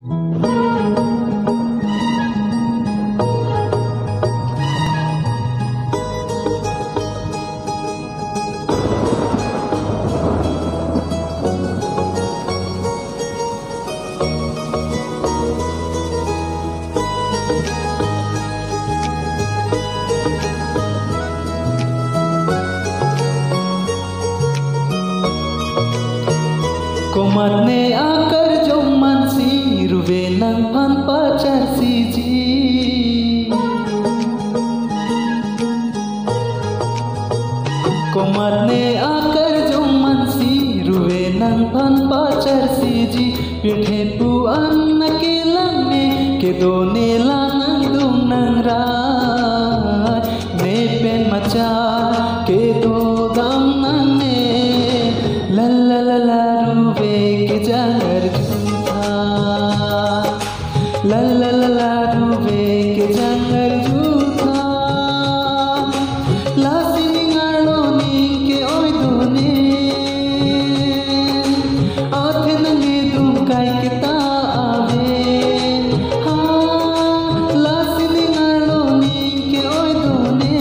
Komatne akar joman si ruve nang pan pacar si ji. Komatne akar joman si ruve nang pan pacar si ji. Pidhe puan nakelang me ke do ne lanang dung nang rai. Ne pen macha ke do dam nang ne la la la la ruve ke jangar judha. La la la la ruve ke jangar judha. La siningalo ni ke oi done. Athe nange dum kai ke ta ave. Ha la siningalo ni ke oi done.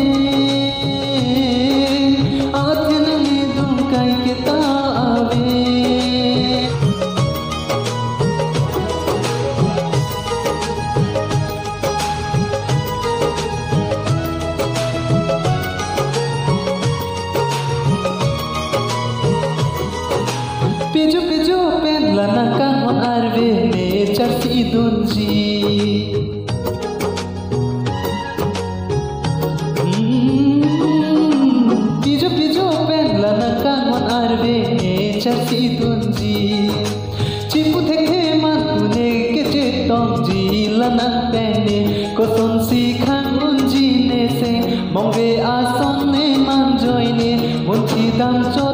Athe nange dum kai ke ta ave. Pijo pijo pen lana kahon arve ne charsi dunji. Pijo pijo pen lana kahon arve ne charsi dunji. Chipu theke man tune ke chetong ji lana pene koson si khang unji ne se mongve ason ne man joine munchi dam cho